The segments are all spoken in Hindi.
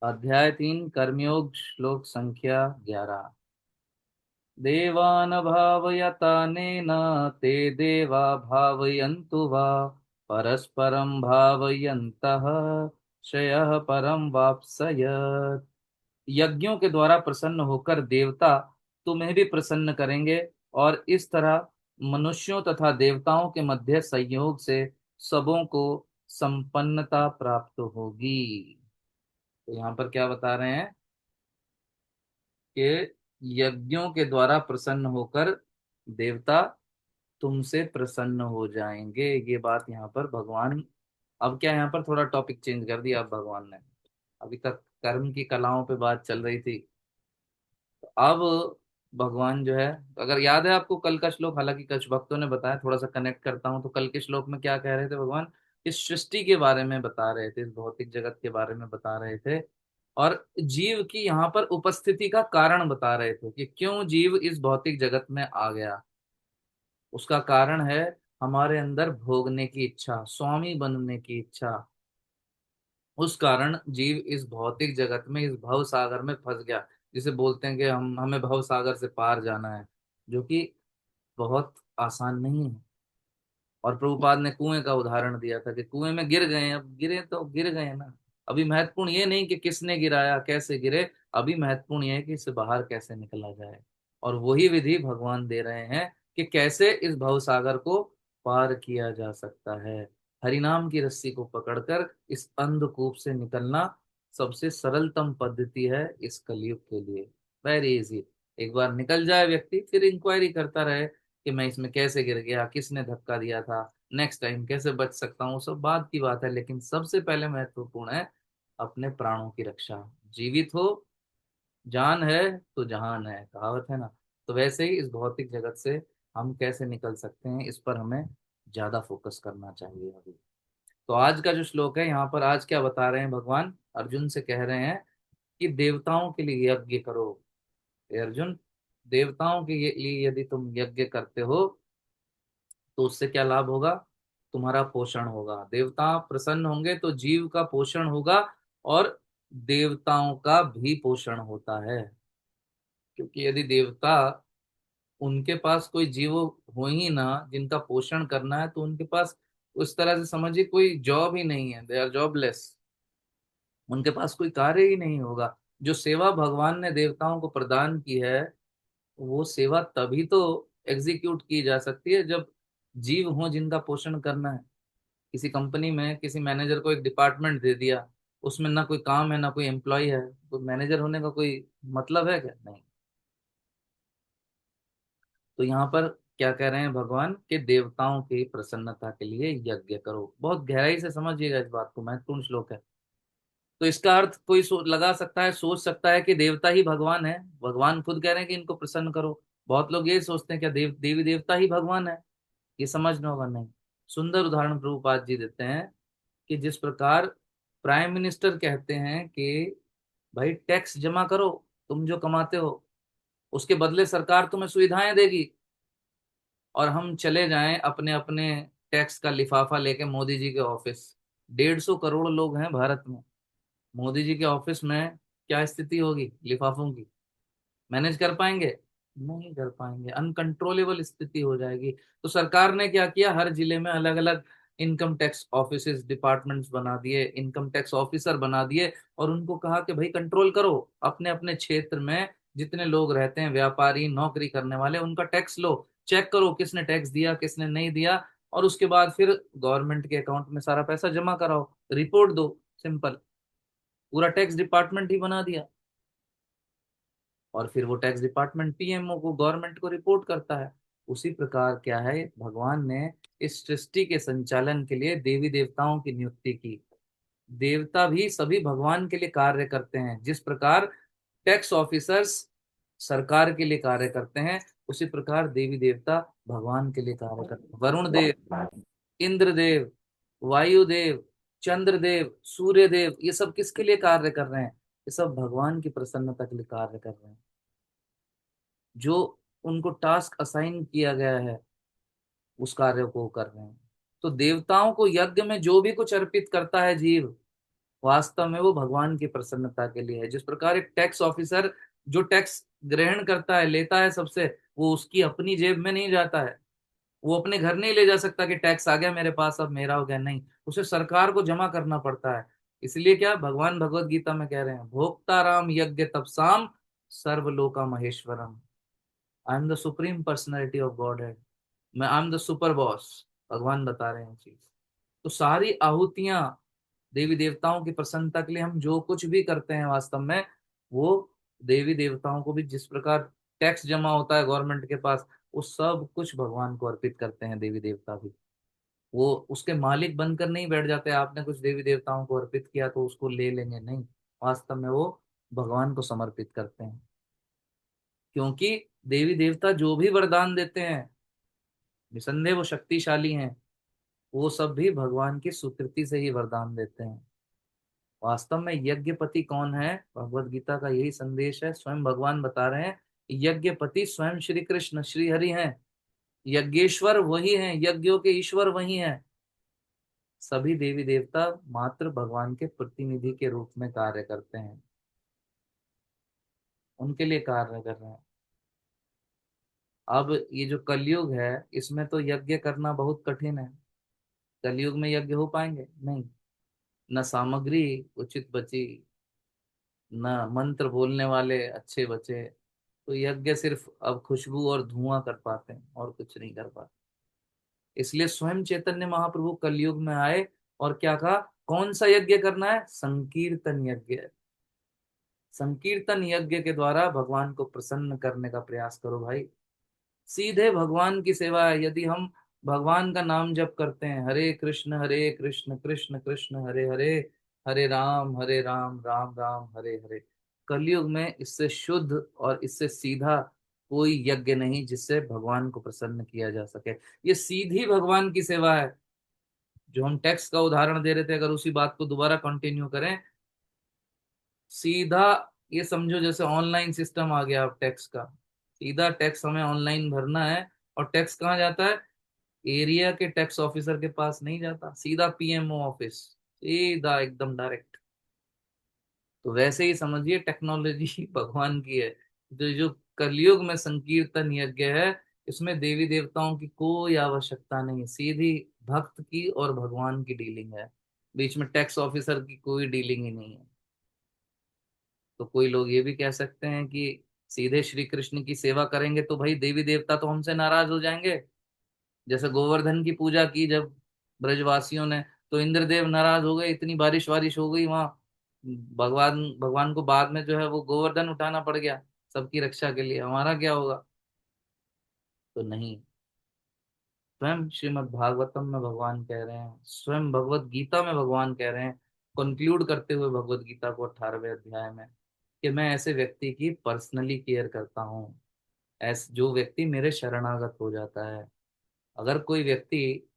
अध्याय 3 कर्मयोग श्लोक संख्या 11। देवान् भावयतानेन ते देवा भावयन्तु वा परस्परं भावयन्तः श्रेयः परम वाप्स्यत्। यज्ञों के द्वारा प्रसन्न होकर देवता तुम्हें भी प्रसन्न करेंगे और इस तरह मनुष्यों तथा देवताओं के मध्य संयोग से सबों को संपन्नता प्राप्त होगी। तो यहाँ पर क्या बता रहे हैं कि यज्ञों के द्वारा प्रसन्न होकर देवता तुमसे प्रसन्न हो जाएंगे। ये बात यहाँ पर भगवान, अब क्या यहाँ पर थोड़ा टॉपिक चेंज कर दिया अब भगवान ने। अभी तक कर्म की कलाओं पे बात चल रही थी, तो अब भगवान जो है, अगर याद है आपको कल का श्लोक, हालांकि कुछ भक्तों ने बताया, थोड़ा सा कनेक्ट करता हूँ। तो कल के श्लोक में क्या कह रहे थे भगवान? इस सृष्टि के बारे में बता रहे थे, इस भौतिक जगत के बारे में बता रहे थे, और जीव की यहाँ पर उपस्थिति का कारण बता रहे थे कि क्यों जीव इस भौतिक जगत में आ गया। उसका कारण है हमारे अंदर भोगने की इच्छा, स्वामी बनने की इच्छा। उस कारण जीव इस भौतिक जगत में, इस भव सागर में फंस गया, जिसे बोलते हैं कि हमें भव सागर से पार जाना है, जो कि बहुत आसान नहीं है। और प्रभुपाद ने कुएं का उदाहरण दिया था कि कुएं में गिर गए, अब गिरे तो गिर गए ना। अभी महत्वपूर्ण ये नहीं कि किसने गिराया, कैसे गिरे, अभी महत्वपूर्ण ये है कि इससे बाहर कैसे निकला जाए। और वही विधि भगवान दे रहे हैं कि कैसे इस भव सागर को पार किया जा सकता है। हरिनाम की रस्सी को पकड़कर इस अंधकूप से निकलना सबसे सरलतम पद्धति है इस कलयुग के लिए। Very easy. एक बार निकल जाए व्यक्ति, फिर इंक्वायरी करता रहे कि मैं इसमें कैसे गिर गया, किसने धक्का दिया था, नेक्स्ट टाइम कैसे बच सकता हूँ, सब बात की बात है। लेकिन सबसे पहले महत्वपूर्ण है अपने प्राणों की रक्षा। जीवित हो, जान है तो जहान है, कहावत है ना। तो वैसे ही इस भौतिक जगत से हम कैसे निकल सकते हैं, इस पर हमें ज्यादा फोकस करना चाहिए अभी। तो आज का जो श्लोक है, यहाँ पर आज क्या बता रहे हैं भगवान? अर्जुन से कह रहे हैं कि देवताओं के लिए यज्ञ करो। हे अर्जुन, देवताओं के लिए यदि तुम यज्ञ करते हो तो उससे क्या लाभ होगा? तुम्हारा पोषण होगा, देवता प्रसन्न होंगे तो जीव का पोषण होगा, और देवताओं का भी पोषण होता है। क्योंकि यदि देवता, उनके पास कोई जीव हो ही ना जिनका पोषण करना है, तो उनके पास उस तरह से समझिए कोई जॉब ही नहीं है, दे आर जॉबलेस। उनके पास कोई कार्य ही नहीं होगा। जो सेवा भगवान ने देवताओं को प्रदान की है, वो सेवा तभी तो एग्जीक्यूट की जा सकती है जब जीव हो जिनका पोषण करना है। किसी कंपनी में किसी मैनेजर को एक डिपार्टमेंट दे दिया, उसमें ना कोई काम है ना कोई एम्प्लॉय है, तो मैनेजर होने का कोई मतलब है क्या? नहीं। तो यहाँ पर क्या कह रहे हैं भगवान कि देवताओं की प्रसन्नता के लिए यज्ञ करो। बहुत गहराई से समझिएगा इस बात को, महत्वपूर्ण श्लोक है। तो इसका अर्थ कोई लगा सकता है, सोच सकता है कि देवता ही भगवान है। भगवान खुद कह रहे हैं कि इनको प्रसन्न करो। बहुत लोग ये सोचते हैं क्या देवी देवता ही भगवान है? ये समझना होगा। नहीं। सुंदर उदाहरण प्रभुपाद जी देते हैं कि जिस प्रकार प्राइम मिनिस्टर कहते हैं कि भाई टैक्स जमा करो, तुम जो कमाते हो उसके बदले सरकार तुम्हें सुविधाएं देगी, और हम चले जाएं अपने अपने टैक्स का लिफाफा लेके मोदी जी के ऑफिस। 150 करोड़ लोग हैं भारत में। मोदी जी के ऑफिस में क्या स्थिति होगी लिफाफों की? मैनेज कर पाएंगे? नहीं कर पाएंगे, अनकंट्रोलेबल स्थिति हो जाएगी। तो सरकार ने क्या किया, हर जिले में अलग अलग इनकम टैक्स ऑफिसेज, डिपार्टमेंट्स बना दिए, इनकम टैक्स ऑफिसर बना दिए, और उनको कहा कि भाई कंट्रोल करो अपने अपने क्षेत्र में जितने लोग रहते हैं, व्यापारी, नौकरी करने वाले, उनका टैक्स लो, चेक करो किसने टैक्स दिया किसने नहीं दिया, और उसके बाद फिर गवर्नमेंट के अकाउंट में सारा पैसा जमा कराओ, रिपोर्ट दो। सिंपल। पूरा टैक्स डिपार्टमेंट ही बना दिया। और फिर वो टैक्स डिपार्टमेंट पीएमओ को, गवर्नमेंट को रिपोर्ट करता है। उसी प्रकार क्या है, भगवान ने इस सृष्टि के संचालन के लिए देवी देवताओं की नियुक्ति की। देवता भी सभी भगवान के लिए कार्य करते हैं। जिस प्रकार टैक्स ऑफिसर्स सरकार के लिए कार्य करते हैं, उसी प्रकार देवी देवता भगवान के लिए कार्य करते हैं। वरुण देव, इंद्रदेव, वायुदेव, चंद्रदेव, सूर्यदेव, ये सब किसके लिए कार्य कर रहे हैं? ये सब भगवान की प्रसन्नता के लिए कार्य कर रहे हैं। जो उनको टास्क असाइन किया गया है, उस कार्य को वो कर रहे हैं। तो देवताओं को यज्ञ में जो भी कुछ अर्पित करता है जीव, वास्तव में वो भगवान की प्रसन्नता के लिए है। जिस प्रकार एक टैक्स ऑफिसर जो टैक्स ग्रहण करता है, लेता है सबसे, वो उसकी अपनी जेब में नहीं जाता है, वो अपने घर नहीं ले जा सकता कि टैक्स आ गया मेरे पास अब मेरा हो गया, नहीं, उसे सरकार को जमा करना पड़ता है। इसलिए क्या भगवान भगवत गीता में कह रहे हैं, भोक्ता राम यज्ञ तपसाम सर्वलोका महेश्वरम। I am the supreme personality of God है, मैं I am the super boss. भगवान बता रहे हैं चीज। तो सारी आहुतियां देवी देवताओं की प्रसन्नता के लिए, हम जो कुछ भी करते हैं वास्तव में वो देवी देवताओं को भी, जिस प्रकार टैक्स जमा होता है गवर्नमेंट के पास, वो सब कुछ भगवान को अर्पित करते हैं देवी देवता भी। वो उसके मालिक बनकर नहीं बैठ जाते, आपने कुछ देवी देवताओं को अर्पित किया तो उसको ले लेंगे, नहीं, वास्तव में वो भगवान को समर्पित करते हैं। क्योंकि देवी देवता जो भी वरदान देते हैं, निसंदेह वो शक्तिशाली हैं, वो सब भी भगवान की स्वीकृति से ही वरदान देते हैं। वास्तव में यज्ञपति कौन है, भगवत गीता का यही संदेश है, स्वयं भगवान बता रहे हैं, यज्ञपति स्वयं श्री कृष्ण श्री हरि हैं। यज्ञेश्वर वही हैं, यज्ञों के ईश्वर वही हैं। सभी देवी देवता मात्र भगवान के प्रतिनिधि के रूप में कार्य करते हैं, उनके लिए कार्य कर रहे हैं। अब ये जो कलयुग है, इसमें तो यज्ञ करना बहुत कठिन है। कलयुग में यज्ञ हो पाएंगे नहीं, न सामग्री उचित बची, न मंत्र बोलने वाले अच्छे बचे। तो यज्ञ सिर्फ अब खुशबू और धुआं कर पाते हैं, और कुछ नहीं कर पाते। इसलिए स्वयं चैतन्य महाप्रभु कलयुग में आए और क्या कहा, कौन सा यज्ञ करना है, संकीर्तन यज्ञ। संकीर्तन यज्ञ के द्वारा भगवान को प्रसन्न करने का प्रयास करो भाई। सीधे भगवान की सेवा है। यदि हम भगवान का नाम जप करते हैं, हरे कृष्ण कृष्ण कृष्ण हरे हरे, हरे राम राम राम हरे हरे, कलयुग में इससे शुद्ध और इससे सीधा कोई यज्ञ नहीं जिससे भगवान को प्रसन्न किया जा सके। ये सीधी भगवान की सेवा है। जो हम टैक्स का उदाहरण दे रहे थे, अगर उसी बात को दोबारा कंटिन्यू करें, सीधा ये समझो जैसे ऑनलाइन सिस्टम आ गया अब टैक्स का। सीधा टैक्स हमें ऑनलाइन भरना है, और टैक्स कहाँ जाता है, एरिया के टैक्स ऑफिसर के पास नहीं जाता, सीधा पीएमओ ऑफिस, सीधा एकदम डायरेक्ट। तो वैसे ही समझिए टेक्नोलॉजी भगवान की है। जो जो कलयुग में संकीर्तन यज्ञ है, इसमें देवी देवताओं की कोई आवश्यकता नहीं, सीधी भक्त की और भगवान की डीलिंग है। बीच में टैक्स ऑफिसर की कोई डीलिंग ही नहीं है। तो कोई लोग ये भी कह सकते हैं कि सीधे श्री कृष्ण की सेवा करेंगे तो भाई देवी देवता तो हमसे नाराज हो जाएंगे। जैसे गोवर्धन की पूजा की जब ब्रजवासियों ने, तो इंद्रदेव नाराज हो गए, इतनी बारिश वारिश हो गई वहां, भगवान भगवान को बाद में जो है वो गोवर्धन उठाना पड़ गया सबकी रक्षा के लिए, हमारा क्या होगा। तो नहीं, स्वयं श्रीमद् भागवतम में भगवान कह रहे हैं, स्वयं भगवत गीता में भगवान कह रहे हैं, कंक्लूड करते हुए भगवत गीता को 18वें अध्याय में, कि मैं ऐसे व्यक्ति की पर्सनली केयर करता हूँ, ऐस जो व्यक्ति मेरे शरणागत हो जाता है। अगर कोई व्यक्ति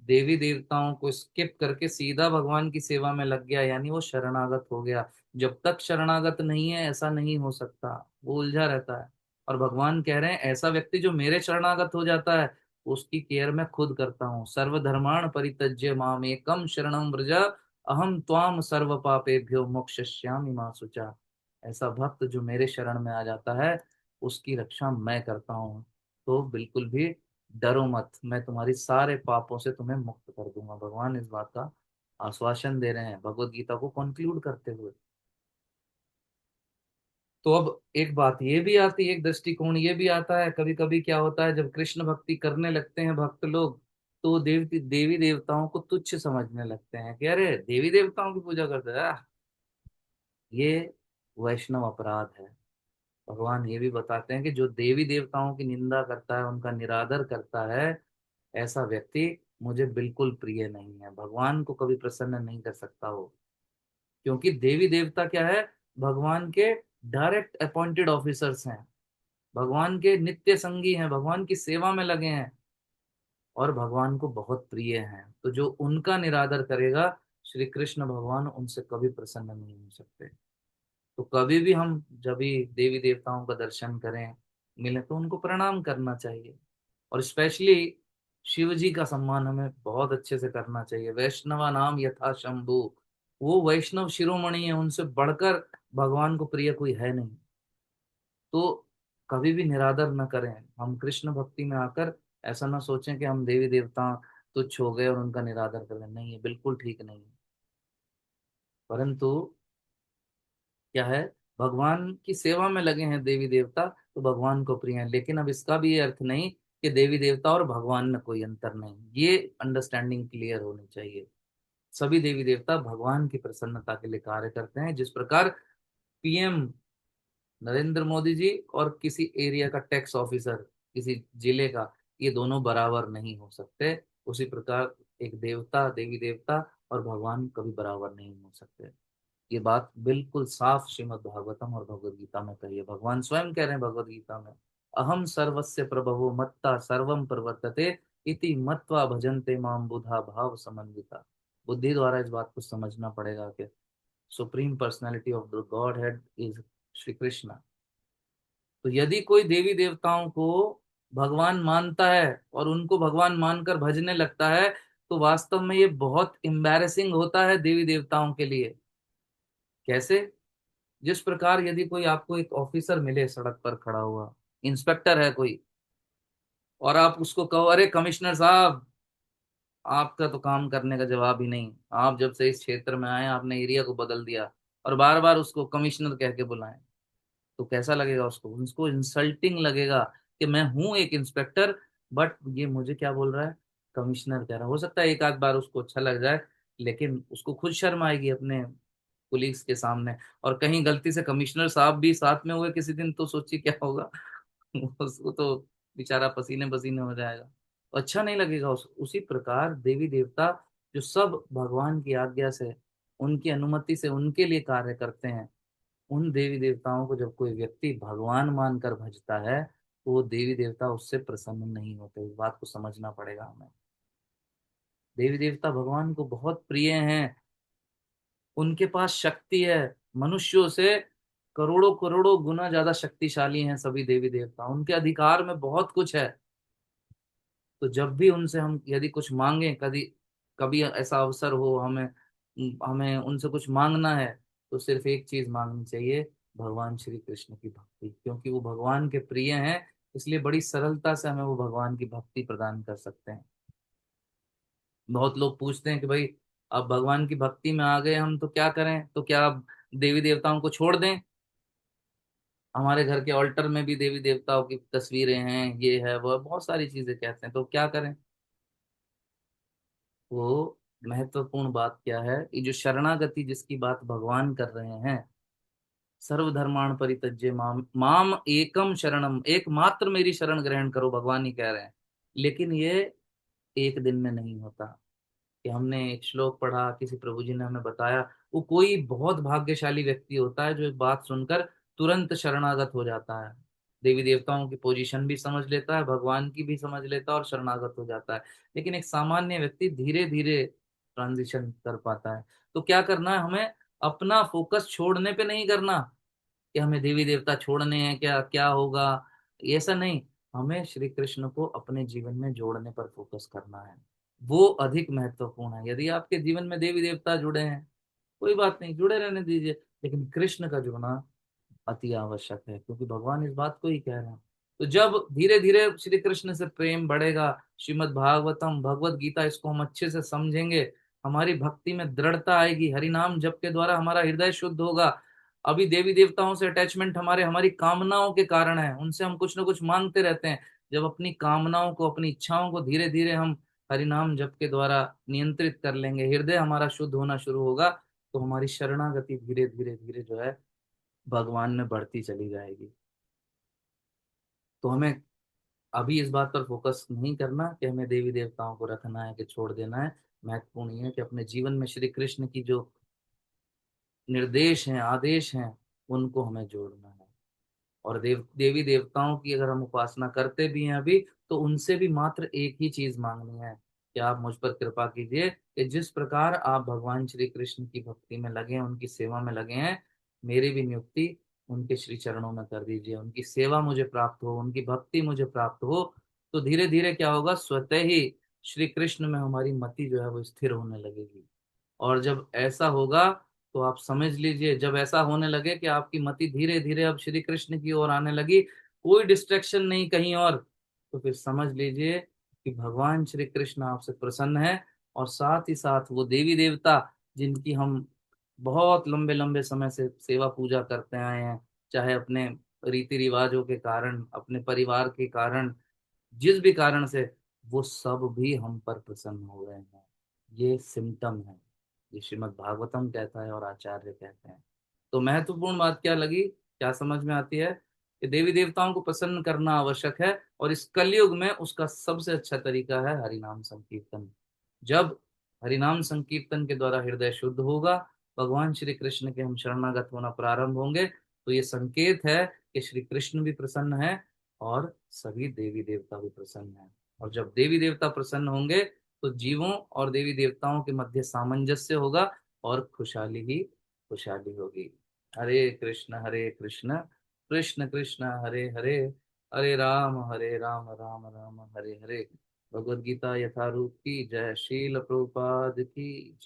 देवी देवताओं को स्किप करके सीधा भगवान की सेवा में लग गया, यानी वो शरणागत हो गया। जब तक शरणागत नहीं है ऐसा नहीं हो सकता, वो उलझा रहता है। और भगवान कह रहे हैं ऐसा व्यक्ति जो मेरे शरणागत हो जाता है, उसकी केयर मैं खुद करता हूँ। सर्वधर्माण परित्यज्य माम एकम शरणम व्रज, अहम त्वाम सर्व पापेभ्यो मोक्षयिष्यामि मा शुचा। ऐसा भक्त जो मेरे शरण में आ जाता है, उसकी रक्षा मैं करता हूँ। तो बिल्कुल भी डरो मत, मैं तुम्हारी सारे पापों से तुम्हें मुक्त कर दूंगा। भगवान इस बात का आश्वासन दे रहे हैं भगवत गीता को कंक्लूड करते हुए। तो अब एक बात ये भी आती है, एक दृष्टिकोण ये भी आता है, कभी कभी क्या होता है जब कृष्ण भक्ति करने लगते हैं भक्त लोग, तो देवी देवताओं को तुच्छ समझने लगते हैं कि अरे देवी देवताओं की पूजा करते हैं, ये वैष्णव अपराध है। भगवान ये भी बताते हैं कि जो देवी देवताओं की निंदा करता है, उनका निरादर करता है, ऐसा व्यक्ति मुझे बिल्कुल प्रिय नहीं है, भगवान को कभी प्रसन्न नहीं कर सकता हो। क्योंकि देवी देवता क्या है, भगवान के डायरेक्ट अपॉइंटेड ऑफिसर्स हैं, भगवान के नित्य संगी हैं, भगवान की सेवा में लगे हैं, और भगवान को बहुत प्रिय हैं। तो जो उनका निरादर करेगा, श्री कृष्ण भगवान उनसे कभी प्रसन्न नहीं हो सकते। तो कभी भी हम जब भी देवी देवताओं का दर्शन करें, मिले, तो उनको प्रणाम करना चाहिए। और स्पेशली शिव जी का सम्मान हमें बहुत अच्छे से करना चाहिए। वैष्णवा नाम यथा शंभु, वो वैष्णव शिरोमणि है, उनसे बढ़कर भगवान को प्रिय कोई है नहीं। तो कभी भी निरादर न करें हम कृष्ण भक्ति में आकर। ऐसा ना सोचें कि हम देवी देवता तुच्छ हो गए और उनका निरादर कर लें, नहीं, ये बिल्कुल ठीक नहीं है। परंतु क्या है, भगवान की सेवा में लगे हैं देवी देवता तो भगवान को प्रिय है। लेकिन अब इसका भी ये अर्थ नहीं कि देवी देवता और भगवान में कोई अंतर नहीं, ये अंडरस्टैंडिंग क्लियर होनी चाहिए। सभी देवी देवता भगवान की प्रसन्नता के लिए कार्य करते हैं। जिस प्रकार पीएम नरेंद्र मोदी जी और किसी एरिया का टैक्स ऑफिसर, किसी जिले का, ये दोनों बराबर नहीं हो सकते, उसी प्रकार एक देवता, देवी देवता और भगवान कभी बराबर नहीं हो सकते। ये बात बिल्कुल साफ श्रीमद् भागवतम और भगवद गीता में कही है। भगवान स्वयं कह रहे हैं भगवद गीता में, अहम सर्वस्य प्रभवो मत्ता सर्वम प्रवर्तते इति मत्वा भजन्ते माम बुधा भाव समन्विता। बुद्धि द्वारा इस बात को समझना पड़ेगा कि supreme personality of the God head is Shri Krishna. तो यदि कोई देवी देवताओं को भगवान मानता है और उनको भगवान मानकर भजने लगता है, तो वास्तव में ये बहुत एम्बैरेसिंग होता है देवी देवताओं के लिए। कैसे? जिस प्रकार यदि कोई आपको एक ऑफिसर मिले सड़क पर खड़ा हुआ, इंस्पेक्टर है कोई, और आप उसको कहो अरे कमिश्नर साहब, आपका तो काम करने का जवाब ही नहीं, आप जब से इस क्षेत्र में आए आपने एरिया को बदल दिया, और बार बार उसको कमिश्नर कह के बुलाएं, तो कैसा लगेगा उसको? उसको इंसल्टिंग लगेगा कि मैं हूं एक इंस्पेक्टर, बट ये मुझे क्या बोल रहा है, कमिश्नर कह रहा है। हो सकता है एक आध बार उसको अच्छा लग जाए, लेकिन उसको खुद शर्म आएगी अपने पुलिस के सामने। और कहीं गलती से कमिश्नर साहब भी साथ में हुए किसी दिन, तो सोचिए क्या होगा। उसको तो बेचारा पसीने पसीने हो जाएगा, तो अच्छा नहीं लगेगा उसी प्रकार देवी देवता जो सब भगवान की आज्ञा से, उनकी अनुमति से उनके लिए कार्य करते हैं, उन देवी देवताओं को जब कोई व्यक्ति भगवान मानकर भजता है, तो वो देवी देवता उससे प्रसन्न नहीं होते। इस बात को समझना पड़ेगा हमें। देवी देवता भगवान को बहुत प्रिय हैं, उनके पास शक्ति है, मनुष्यों से करोड़ों करोड़ों गुना ज्यादा शक्तिशाली हैं सभी देवी देवता, उनके अधिकार में बहुत कुछ है। तो जब भी उनसे हम यदि कुछ मांगे, कभी कभी ऐसा अवसर हो, हमें हमें उनसे कुछ मांगना है, तो सिर्फ एक चीज मांगनी चाहिए, भगवान श्री कृष्ण की भक्ति, क्योंकि वो भगवान के प्रिय हैं। इसलिए बड़ी सरलता से हमें वो भगवान की भक्ति प्रदान कर सकते हैं। बहुत लोग पूछते हैं कि भाई अब भगवान की भक्ति में आ गए हम तो क्या करें, तो क्या अब देवी देवताओं को छोड़ दें? हमारे घर के ऑल्टर में भी देवी देवताओं की तस्वीरें हैं, ये है वो है, बहुत सारी चीजें कहते हैं, तो क्या करें? वो महत्वपूर्ण बात क्या है, ये जो शरणागति जिसकी बात भगवान कर रहे हैं, सर्वधर्माण परित्यज्य माम माम एकम शरणम, एकमात्र मेरी शरण ग्रहण करो, भगवान ही कह रहे हैं। लेकिन ये एक दिन में नहीं होता। कि हमने एक श्लोक पढ़ा, किसी प्रभु जी ने हमें बताया, वो कोई बहुत भाग्यशाली व्यक्ति होता है जो एक बात सुनकर तुरंत शरणागत हो जाता है, देवी देवताओं की पोजीशन भी समझ लेता है, भगवान की भी समझ लेता है और शरणागत हो जाता है। लेकिन एक सामान्य व्यक्ति धीरे धीरे ट्रांजिशन कर पाता है। तो क्या करना है हमें, अपना फोकस छोड़ने पे नहीं करना कि हमें देवी देवता छोड़ने हैं, क्या क्या होगा, ऐसा नहीं। हमें श्री कृष्ण को अपने जीवन में जोड़ने पर फोकस करना है, वो अधिक महत्वपूर्ण है। यदि आपके जीवन में देवी देवता जुड़े हैं, कोई बात नहीं, जुड़े रहने दीजिए, लेकिन कृष्ण का जुड़ना अति आवश्यक है, क्योंकि भगवान इस बात को ही कह रहे हैं। तो जब धीरे धीरे श्री कृष्ण से प्रेम बढ़ेगा, श्रीमद् भागवतम भगवत गीता इसको हम अच्छे से समझेंगे, हमारी भक्ति में दृढ़ता आएगी, हरि नाम जप के द्वारा हमारा हृदय शुद्ध होगा। अभी देवी देवताओं से अटैचमेंट हमारे हमारी कामनाओं के कारण है, उनसे हम कुछ ना कुछ मांगते रहते हैं। जब अपनी कामनाओं को, अपनी इच्छाओं को धीरे धीरे हम हरि नाम जप के द्वारा नियंत्रित कर लेंगे, हृदय हमारा शुद्ध होना शुरू होगा, तो हमारी शरणागति धीरे धीरे धीरे जो है भगवान में बढ़ती चली जाएगी। तो हमें अभी इस बात पर फोकस नहीं करना कि हमें देवी देवताओं को रखना है कि छोड़ देना है। महत्वपूर्ण ये है कि अपने जीवन में श्री कृष्ण की जो निर्देश हैं, आदेश हैं, उनको हमें जोड़ना है। और देवी देवताओं की अगर हम उपासना करते भी हैं अभी, तो उनसे भी मात्र एक ही चीज मांगनी है कि आप मुझ पर कृपा कीजिए कि जिस प्रकार आप भगवान श्री कृष्ण की भक्ति में लगे हैं, उनकी सेवा में लगे हैं, मेरी भी नियुक्ति उनके श्री चरणों में कर दीजिए, उनकी सेवा मुझे प्राप्त हो, उनकी भक्ति मुझे प्राप्त हो। तो धीरे धीरे क्या होगा, स्वतः ही श्री कृष्ण में हमारी मति जो है वो स्थिर होने लगेगी। और जब ऐसा होगा तो आप समझ लीजिए, जब ऐसा होने लगे कि आपकी मति धीरे धीरे अब श्री कृष्ण की ओर आने लगी, कोई डिस्ट्रैक्शन नहीं कहीं और, तो फिर समझ लीजिए कि भगवान श्री कृष्ण आपसे प्रसन्न है। और साथ ही साथ वो देवी देवता जिनकी हम बहुत लंबे लंबे समय से सेवा पूजा करते आए हैं, चाहे अपने रीति रिवाजों के कारण, अपने परिवार के कारण, जिस भी कारण से, वो सब भी हम पर प्रसन्न हो रहे हैं। ये सिम्टम है, ये श्रीमद् भागवतम कहता है और आचार्य कहते हैं। तो महत्वपूर्ण बात क्या लगी, क्या समझ में आती है कि देवी देवताओं को प्रसन्न करना आवश्यक है, और इस कलयुग में उसका सबसे अच्छा तरीका है हरिनाम संकीर्तन। जब हरिनाम संकीर्तन के द्वारा हृदय शुद्ध होगा, भगवान श्री कृष्ण के हम शरणागत होना प्रारंभ होंगे, तो ये संकेत है कि श्री कृष्ण भी प्रसन्न है और सभी देवी देवता भी प्रसन्न हैं। और जब देवी देवता प्रसन्न होंगे तो जीवों और देवी देवताओं के मध्य सामंजस्य होगा और खुशहाली ही खुशहाली होगी। हरे कृष्ण कृष्ण कृष्ण हरे हरे, हरे राम राम राम हरे हरे। भगवद गीता यथारूप की जय। शील प्रभुपाद की जय।